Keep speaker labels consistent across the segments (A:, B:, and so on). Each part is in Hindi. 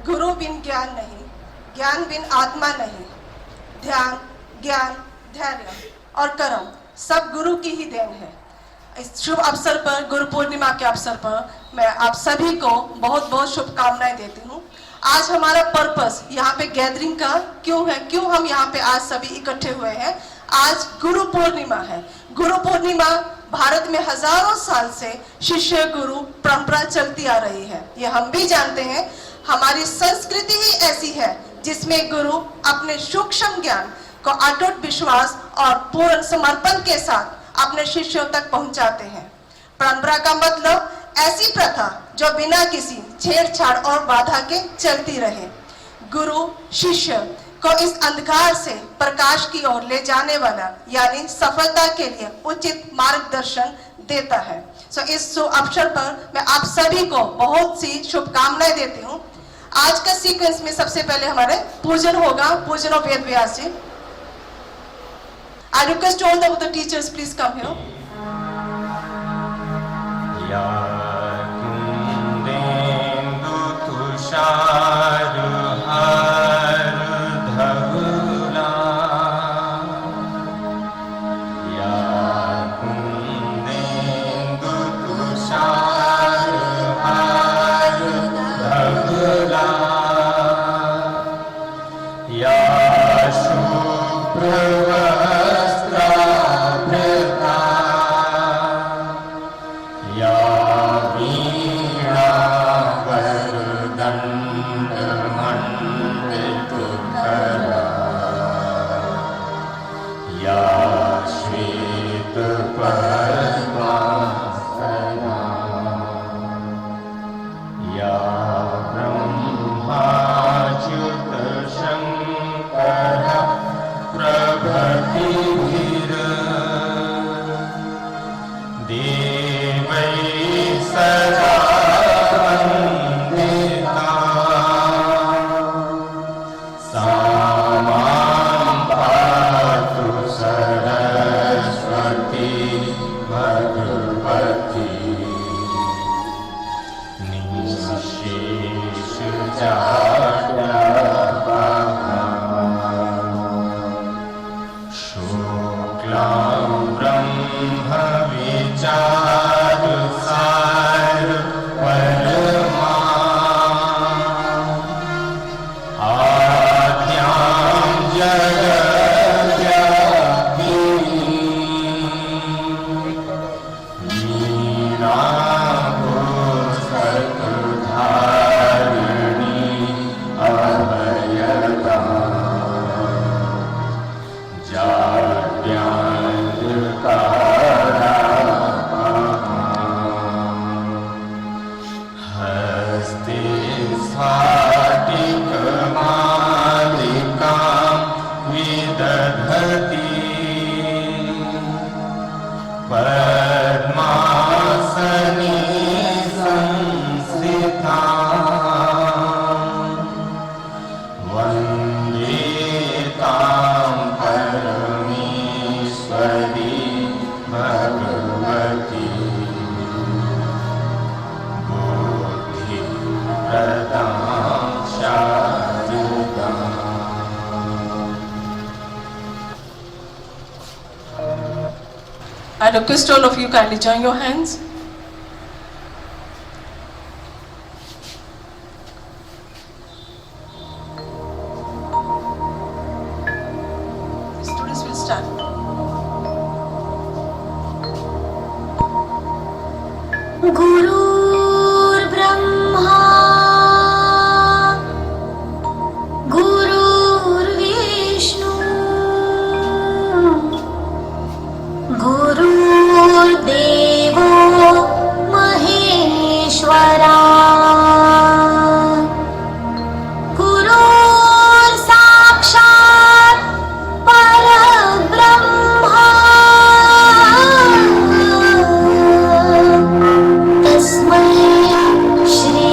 A: गुरु बिन ज्ञान नहीं, ज्ञान बिन आत्मा नहीं। ध्यान, ज्ञान, धैर्य और कर्म सब गुरु की ही देन है। इस शुभ अवसर पर, गुरु पूर्णिमा के अवसर पर मैं आप सभी को बहुत बहुत शुभकामनाएं देती हूँ। आज हमारा पर्पस यहाँ पे गैदरिंग का क्यों है, क्यों हम यहाँ पे आज सभी इकट्ठे हुए हैं। आज गुरु पूर्णिमा है। गुरु पूर्णिमा भारत में हजारों साल से शिष्य गुरु परंपरा चलती आ रही है। ये हम भी जानते हैं। हमारी संस्कृति ही ऐसी है जिसमें गुरु अपने सूक्ष्म ज्ञान को अटूट विश्वास और पूर्ण समर्पण के साथ अपने शिष्यों तक पहुंचाते हैं। परंपरा का मतलब ऐसी प्रथा जो बिना किसी छेड़छाड़ और बाधा के चलती रहे। गुरु शिष्य को इस अंधकार से प्रकाश की ओर ले जाने वाला यानी सफलता के लिए उचित मार्गदर्शन देता है। इस अवसर पर मैं आप सभी को बहुत सी शुभकामनाएं देती हूँ। आज का सीक्वेंस में सबसे पहले हमारे पूजन होगा, पूजन of Ved Vyas ji. I request all the teachers please come here.
B: या कुंदेन्दु तुषार हार धवला, या कुंदेन्दु तुषार हार धवला, या शुभ्र वस्त्राभृता शुक्लां ब्रह्मविचारसार परमा आद्यां जगद्व्यापिनी अभयदा हस्ते स्फाटिकमालिकां विदधति पद्मासने संस्थिता वन्दे तां परमेश्वरी Bhagwati बुद्धिप्रदां शारदाम्।
A: I request all of you kindly join your hands. The students will start.
C: गुरुर्ब्रह्मा गुरुर्विष्णु गुरुर्देवो महेश्वरा गुरुर्साक्षात् परब्रह्मा तस्मै श्री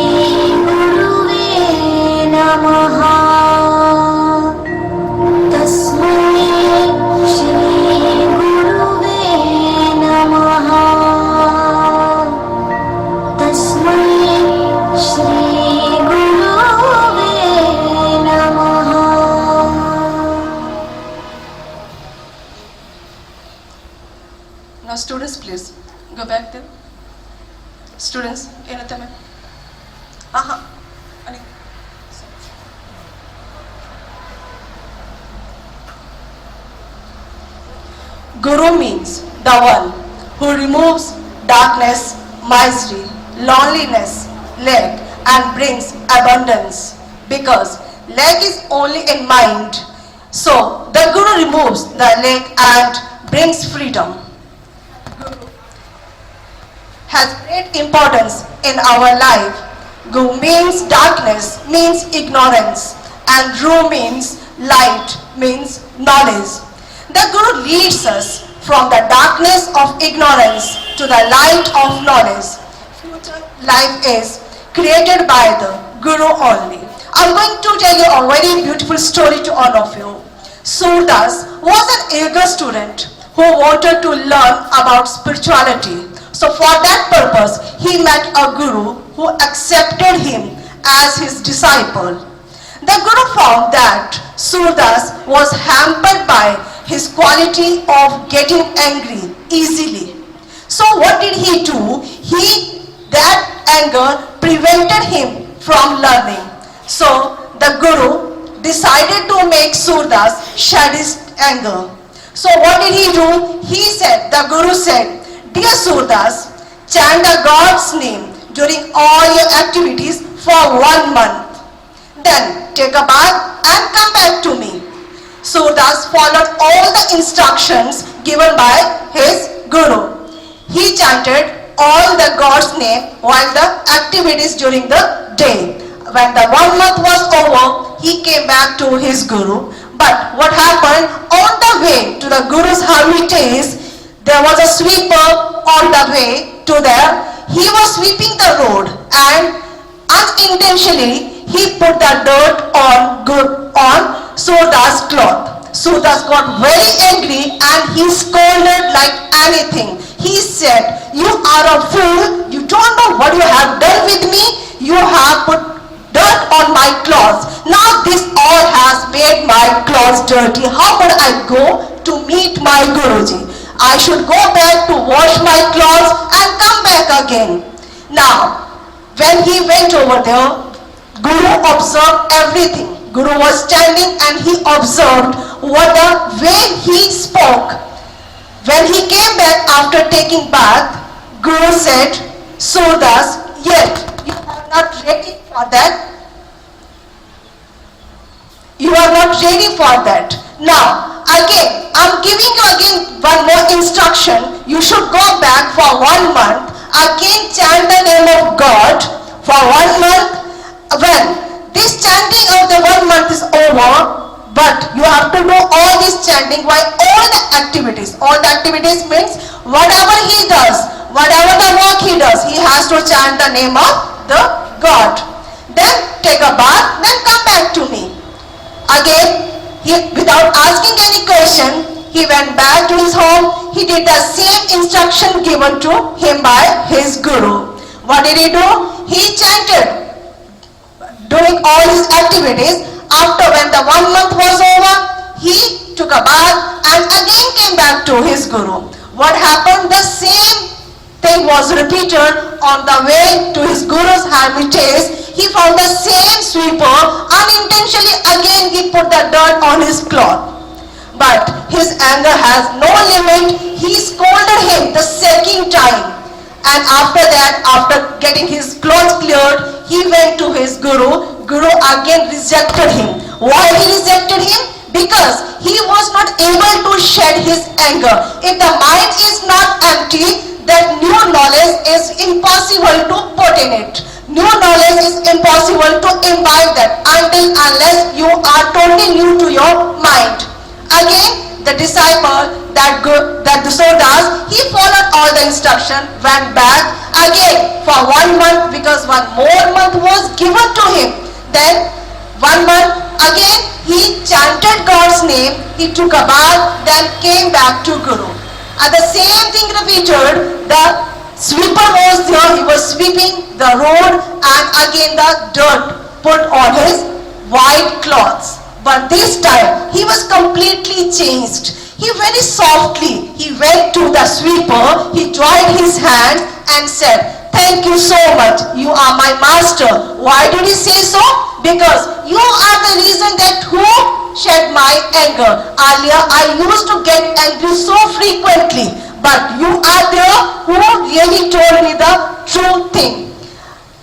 C: गुरुवे नमः तस्मै श्री गुरुवे नमः तस्मै श्री गुरुवे नमः।
A: Now students, please go back there. Students, ಏನತ್ತಮ್ಮ? ಆಹಾ. ಅಲ್ಲಿ. Guru means the one who removes darkness, misery, loneliness, lack, and brings abundance. Because lack is only in mind, so the Guru removes the lack and brings freedom. Has great importance in our life. Guru means darkness, means ignorance, and Ru means light, means knowledge. The Guru leads us from the darkness of ignorance to the light of knowledge. Future life is created by the Guru only. I'm going to tell you a very beautiful story to all of you. Surdas was an eager student who wanted to learn about spirituality. So for that purpose, he met a Guru who accepted him as his disciple. The Guru found that Surdas was hampered by his quality of getting angry easily. So what did he do? That anger prevented him from learning. So the Guru decided to make Surdas shed his anger. So what did he do? The Guru said, "Dear Surdas, chant the God's name during all your activities for 1 month. Then take a bath and come back to me." Surdas followed all the instructions given by his Guru. He chanted all the God's name while the activities during the day. When the 1 month was over, he came back to his Guru. But what happened? On the way to the Guru's hermitage, there was a sweeper on the way to there. He was sweeping the road and unintentionally he put the dirt on Surdas' cloth. Surdas got very angry and he scolded like anything. He said, "You are a fool. You don't know what you have done with me. You have put dirt on my my clothes dirty, how would I go to meet my Guruji? I should go back to wash my clothes and come back again. Now, when he went over there, Guru observed everything. Guru was standing and he observed what the way he spoke. When he came back after taking bath, Guru said, Surdas, yet you are not ready for that. You are not ready for that. Now, again, I'm giving you again one more instruction. You should go back for 1 month. Again, chant the name of God for 1 month. When this chanting of the 1 month is over, but you have to do all this chanting while all the activities. All the activities means whatever he does, whatever the work he does, he has to chant the name of the God. Then take a bath, then come back to me. Again, without asking any question, he went back to his home. He did the same instruction given to him by his Guru. What did he do? He chanted, doing all his activities. After when the 1 month was over, he took a bath and again came back to his Guru. What happened? The same thing was repeated on the way to his Guru's hermitage. He found the same sweeper. Unintentionally again he put the dirt on his cloth. But his anger has no limit. He scolded him the second time. And after that, after getting his clothes cleared, he went to his Guru. Guru again rejected him. Why he rejected him? Because he was not able to shed his anger. If the mind is not empty, that new knowledge is impossible to put in it. New knowledge is impossible to imbibe that unless you are totally new to your mind. Again, the disciple, that Surdas, he followed all the instruction, went back again for 1 month because 1 more month was given to him. Then 1 month again he chanted God's name, he took a bath, then came back to Guru. And the same thing repeated. The sweeper was there, he was sweeping the road and again the dirt put on his white clothes. But this time he was completely changed. He very softly, he went to the sweeper, he joined his hands and said, thank you so much, you are my master. Why did he say so? Because you are the reason that who shed my anger. Earlier I used to get angry so frequently, but you are there who really told me the true thing.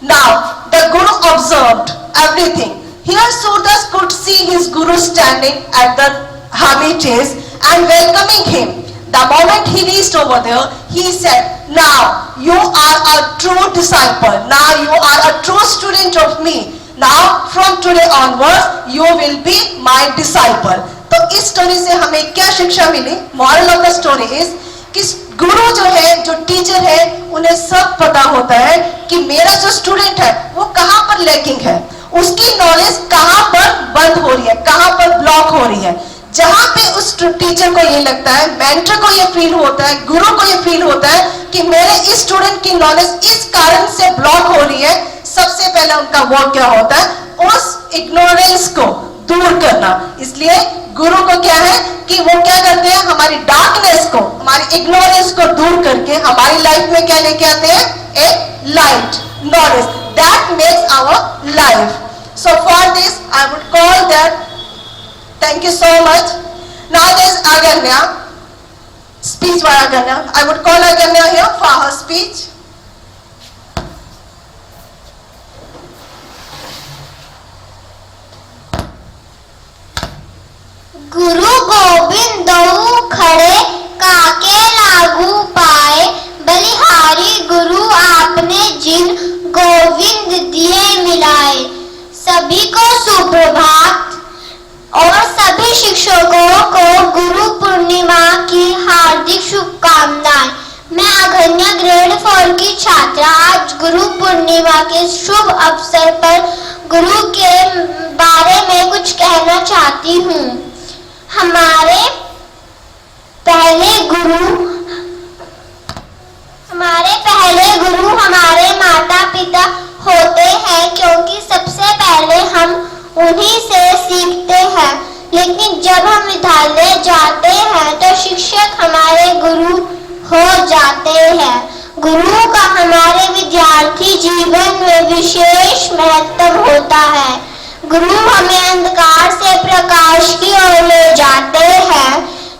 A: Now the Guru observed everything. Here Surdas could see his Guru standing at the hermitage and welcoming him. The moment he reached over there, he said, now you are a true disciple. Now you are a true student of me. Now from today onwards, you will be my disciple. तो इस स्टोरी से हमें क्या शिक्षा मिली? Moral of the story is कि गुरु जो है, जो टीचर है, उन्हें सब पता होता है कि मेरा जो स्टूडेंट है वो कहाँ पर लैकिंग है, उसकी नॉलेज कहाँ पर बंद हो रही है, कहाँ पर ब्लॉक हो रही है. जहाँ पे उस टीचर को ये लगता है, मेंटर को ये फील होता है, गुरु को ये फील होता है कि मेरे इस स्टूडेंट की नॉलेज इस कारण से ब्लॉक हो रही है, सबसे पहले उनका वर्क क्या होता है? उस इग्नोरेंस को दूर करना. इसलिए गुरु को क्या है कि वो क्या करते हैं? हमारी डार्कनेस को, हमारी इग्नोरेंस को दूर करके हमारी लाइफ में क्या लेके आते हैं? एक light, knowledge that makes our life. So for this I would call that. Thank you so much. Now there is Aganya, speech by Aganya. I would call Aganya here for her speech.
C: गुरु गोविंद खड़े काके लागू पाए, बलिहारी गुरु आपने जिन गोविंद दिए मिलाए. सभी को सुप्रभात और सभी शिक्षकों को गुरु पूर्णिमा की हार्दिक शुभकामनाएं. मैं अगन्या ग्रेड 4 की छात्रा आज गुरु पूर्णिमा के शुभ अवसर पर गुरु के बारे में कुछ कहना चाहती हूँ. हमारे पहले गुरु हमारे माता पिता होते हैं, क्योंकि सबसे पहले हम उन्हीं से सीखते हैं. लेकिन जब हम विद्यालय जाते हैं तो शिक्षक हमारे गुरु हो जाते हैं। गुरु का हमारे विद्यार्थी जीवन में विशेष महत्व होता है। गुरु हमें अंधकार से प्रकाश की ओर ले जाते हैं,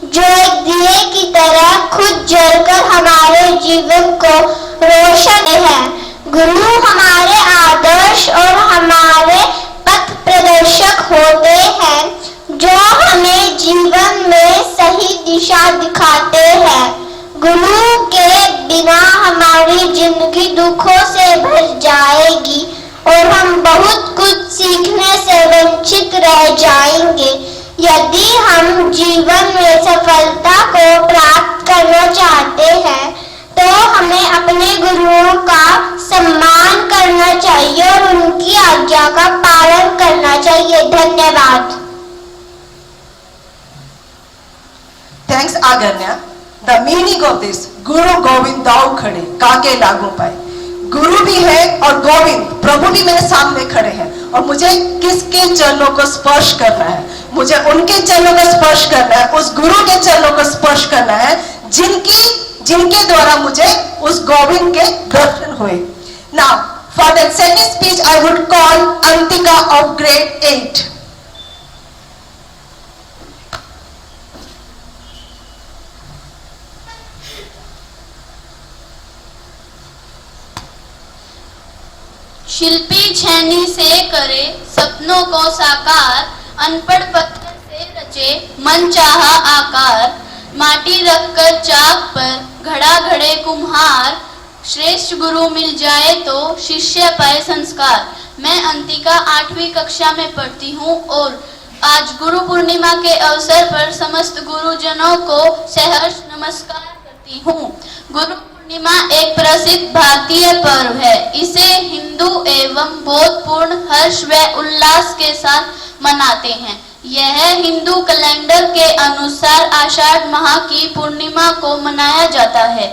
C: जो एक दिए की तरह खुद जलकर हमारे जीवन को रोशन है। गुरु हमारे आदर्श और हमारे पथ प्रदर्शक होते हैं, जो हमें जीवन में सही दिशा दिखाते हैं। गुरु के बिना हमारी जिंदगी दुखों से भर जाएगी और हम बहुत कुछ सीखने से वंचित रह जाएंगे। यदि हम जीवन में सफलता को प्राप्त करना चाहते हैं तो हमें अपने गुरुओं का सम्मान करना चाहिए और उनकी आज्ञा का पालन करना चाहिए। धन्यवाद।
A: Thanks Aganya. The meaning of this, गुरु गोविंद दाऊ खड़े काके लागू पाए। गुरु भी है और गोविंद प्रभु भी मेरे सामने खड़े हैं और मुझे किसके चरणों को स्पर्श करना है? मुझे उनके चरणों को स्पर्श करना है, उस गुरु के चरणों को स्पर्श करना है जिनके द्वारा मुझे उस गोविंद के दर्शन हुए। Now, for the second speech, I would call Antika of grade 8.
D: शिल्पी छेनी से करे सपनों को साकार, अनपढ़ पत्थर से रचे मन चाहा आकार, माटी रखकर चाक पर घड़ा घड़े कुम्हार, श्रेष्ठ गुरु मिल जाए तो शिष्य पाए संस्कार। मैं अंतिका 8वीं कक्षा में पढ़ती हूँ और आज गुरु पूर्णिमा के अवसर पर समस्त गुरुजनों को सहर्ष नमस्कार करती हूँ। गुरु पूर्णिमा एक प्रसिद्ध भारतीय पर्व है। इसे हिंदू एवं बौद्धपूर्ण हर्ष व उल्लास के साथ मनाते हैं। यह हिंदू कैलेंडर के अनुसार आषाढ़ माह की पूर्णिमा को मनाया जाता है।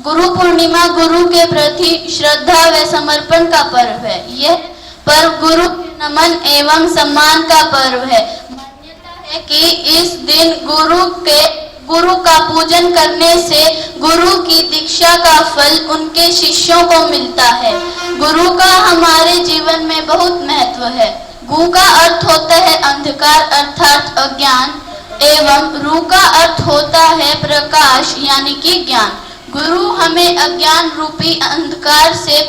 D: गुरु पूर्णिमा गुरु के प्रति श्रद्धा व समर्पण का पर्व है। यह पर्व गुरु के नमन एवं सम्मान का पर्व है। मान्यता है कि इस दिन गुरु का पूजन करने से गुरु की दीक्षा का फल उनके शिष्यों को मिलता है। गुरु का हमारे जीवन में बहुत महत्व है। गु का अर्थ होता है अंधकार अर्थात अज्ञान एवं रू का अर्थ होता है प्रकाश यानी कि ज्ञान। गुरु हमें अज्ञान रूपी अंधकार से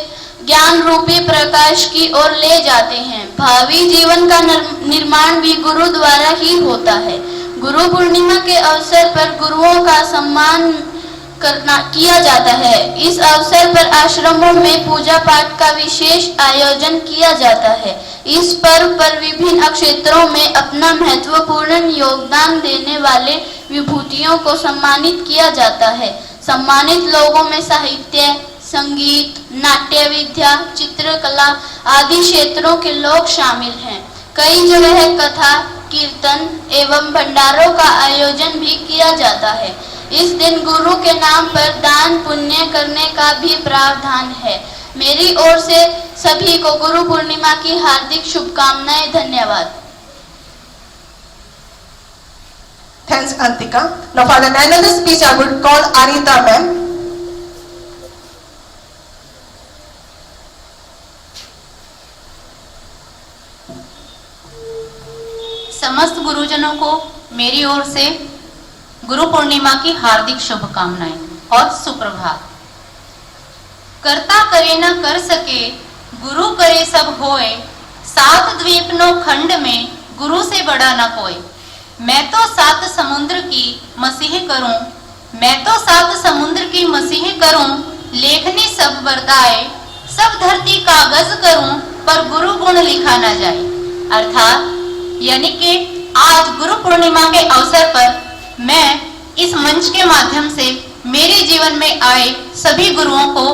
D: ज्ञान रूपी प्रकाश की ओर ले जाते हैं। भावी जीवन का निर्माण भी गुरु द्वारा ही होता है। गुरु पूर्णिमा के अवसर पर गुरुओं का सम्मान किया जाता है। इस अवसर पर आश्रमों में पूजा पाठ का विशेष आयोजन किया जाता है। इस पर्व पर विभिन्न क्षेत्रों में अपना महत्वपूर्ण योगदान देने वाले विभूतियों को सम्मानित किया जाता है। सम्मानित लोगों में साहित्य, संगीत, नाट्य विद्या, चित्रकला आदि क्षेत्रों के लोग शामिल हैं। कई जगह कथा, कीर्तन एवं भंडारों का आयोजन भी किया जाता है। इस दिन गुरु के नाम पर दान पुण्य करने का भी प्रावधान है। मेरी ओर से सभी को गुरु पूर्णिमा की हार्दिक शुभकामनाएं। धन्यवाद।
A: Thanks Antika. Now for the another speech I would call Anita ma'am.
E: समस्त गुरुजनों को मेरी ओर से गुरु पूर्णिमा की हार्दिक शुभकामनाएं और सुप्रभात। करता करे न कर सके, गुरु करे सब होए, सात द्वीप नो खंड में गुरु से बड़ा न कोई। मैं तो सात समुद्र की मसीह करूं, मैं तो सात समुद्र की मसीह करूं, लेखनी सब बरदाए, सब धरती कागज करूं, पर गुरु गुण लिखा न जाए। अर्थात यानी कि आज गुरु पूर्णिमा के अवसर पर मैं इस मंच के माध्यम से मेरे जीवन में आए सभी गुरुओं को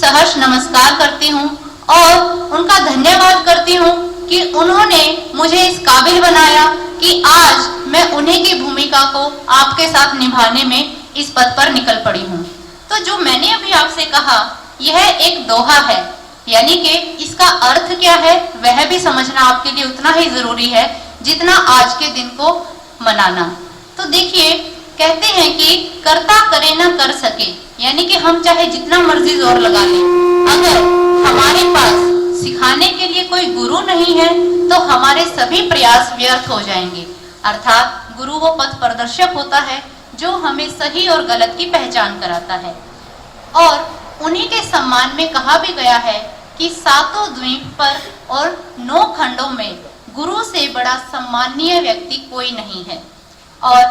E: सहर्ष नमस्कार करती हूँ और उनका धन्यवाद करती हूँ कि उन्होंने मुझे इस काबिल बनाया कि आज मैं उन्हीं की भूमिका को आपके साथ निभाने में इस पद पर निकल पड़ी हूँ। तो जो मैंने अभी आपसे कहा यह एक दोहा है, यानी कि इसका अर्थ क्या है वह भी समझना आपके लिए उतना ही जरूरी है जितना आज के दिन को मनाना। तो देखिए, कहते हैं कि कर्ता करे ना कर सके, यानी कि हम चाहे जितना मर्जी जोर लगा लें, अगर हमारे पास सिखाने के लिए कोई गुरु नहीं है तो हमारे सभी प्रयास व्यर्थ हो जाएंगे। अर्थात गुरु वो पथ प्रदर्शक होता है जो हमें सही और गलत की पहचान कराता है। और उन्हीं के सम्मान में कहा भी गया है कि सातों द्वीप पर और 9 खंडों में गुरु से बड़ा सम्मानीय व्यक्ति कोई नहीं है। और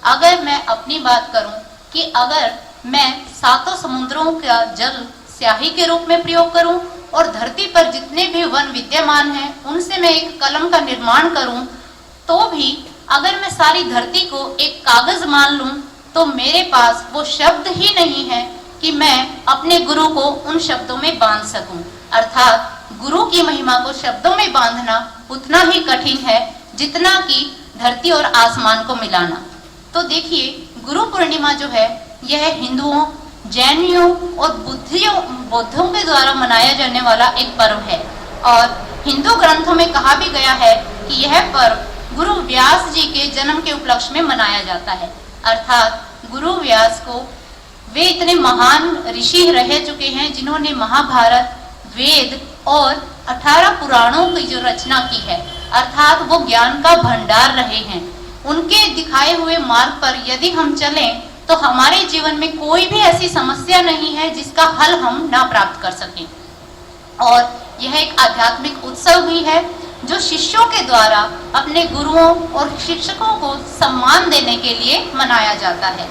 E: अगर मैं अपनी बात करूं कि अगर मैं सातों समुद्रों का जल स्याही के रूप में प्रयोग करूं और धरती पर जितने भी वन विद्यमान हैं उनसे मैं एक कलम का निर्माण करूं, तो भी अगर मैं सारी धरती को एक कागज मान लूं तो मेरे पास वो शब्द ही नहीं है कि मैं अपने गुरु को उन शब्दों में बांध सकूं। अर्थात गुरु की महिमा को शब्दों में बांधना उतना ही कठिन है जितना कि धरती और आसमान को मिलाना। तो देखिए, गुरु पूर्णिमा जो है यह हिंदुओं, जैनियों और बौद्धों के द्वारा मनाया जाने वाला एक पर्व है। और हिंदू ग्रंथों में कहा भी गया है कि यह पर्व गुरु व्यास जी के जन्म के उपलक्ष्य में मनाया जाता है। अर्थात गुरु व्यास को, वे इतने महान ऋषि रह चुके हैं जिन्होंने महाभारत, वेद और 18 पुराणों की जो रचना की है, अर्थात वो ज्ञान का भंडार रहे हैं। उनके दिखाए हुए मार्ग पर यदि हम चलें तो हमारे जीवन में कोई भी ऐसी समस्या नहीं है जिसका हल हम ना प्राप्त कर सकें। और यह एक आध्यात्मिक उत्सव भी है जो शिष्यों के द्वारा अपने गुरुओं और शिक्षकों को सम्मान देने के लिए मनाया जाता है।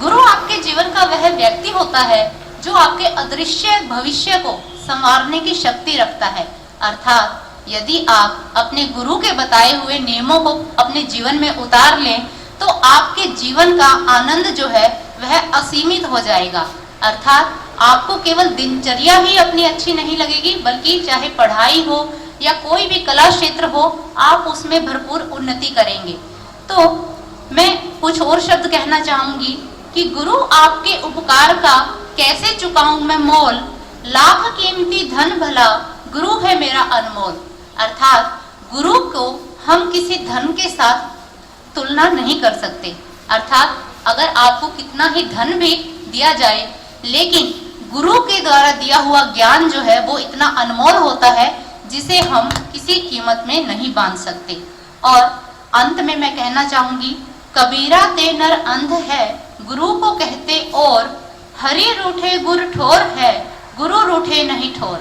E: गुरु आपके जीवन का वह व्यक्ति होता है जो आपके अदृश्य भविष्य को संवारने की शक्ति रखता है। अर्थात यदि आप अपने गुरु के बताए हुए नियमों को अपने जीवन में उतार लें तो आपके जीवन का आनंद जो है वह असीमित हो जाएगा। अर्थात आपको केवल दिनचर्या ही अपनी अच्छी नहीं लगेगी, बल्कि चाहे पढ़ाई हो या कोई भी कला क्षेत्र हो, आप उसमें भरपूर उन्नति करेंगे। तो मैं कुछ और शब्द कहना चाहूंगी कि गुरु आपके उपकार का कैसे चुकाऊं मैं मोल, लाख कीमती धन भला गुरु है मेरा अनमोल। अर्थात गुरु को हम किसी धन के साथ तुलना नहीं कर सकते। अर्थात अगर आपको कितना ही धन भी दिया जाए, लेकिन गुरु के द्वारा दिया हुआ ज्ञान जो है वो इतना अनमोल होता है जिसे हम किसी कीमत में नहीं बांध सकते। और अंत में मैं कहना चाहूंगी, कबीरा ते नर अंध है गुरु को कहते और, हरि रूठे गुर ठोर है गुरु रूठे नहीं ठोर।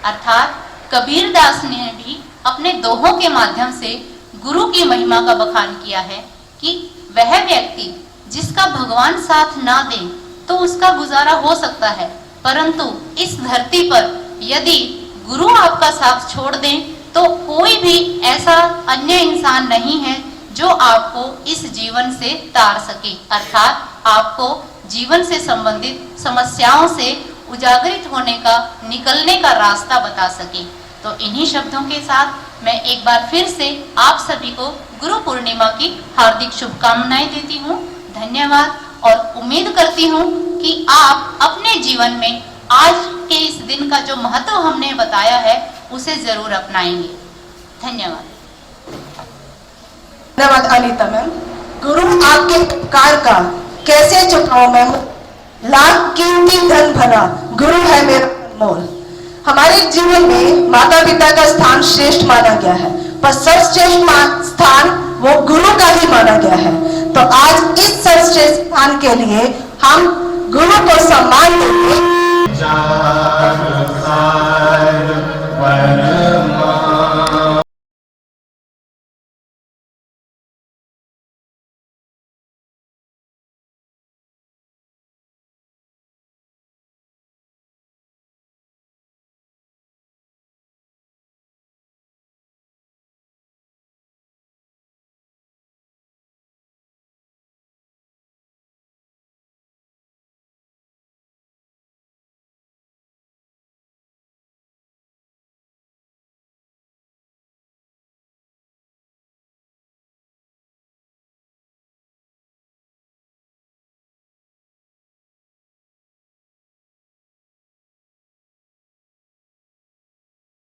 E: अर्थात कबीर दास ने भी अपने दोहों के माध्यम से गुरु की महिमा का बखान किया है कि वह व्यक्ति जिसका भगवान साथ ना दे तो उसका गुजारा हो सकता है, परंतु इस धरती पर यदि गुरु आपका साथ छोड़ दें तो कोई भी ऐसा अन्य इंसान नहीं है जो आपको इस जीवन से तार सके। अर्थात आपको जीवन से संबंधित समस्याओं से उजागरित होने का, निकलने का रास्ता बता सके। तो इन्हीं शब्दों के साथ मैं एक बार फिर से आप सभी को गुरु पूर्णिमा की हार्दिक शुभकामनाएं देती हूँ। धन्यवाद। और उम्मीद करती हूँ कि आप अपने जीवन में आज के इस दिन का जो महत्व हमने बताया है उसे जरूर अपनाएंगे। धन्यवाद।
A: धन्यवाद अनीता मैम। गुरु आपके उपकार का कैसे चुकाऊं मैं, लाख कीमती धन भला गुरु है मेरा अनमोल। हमारे जीवन में माता पिता का स्थान श्रेष्ठ माना गया है, पर सर्वश्रेष्ठ स्थान वो गुरु का ही माना गया है। तो आज इस सर्वश्रेष्ठ स्थान के लिए हम गुरु को सम्मान देंगे।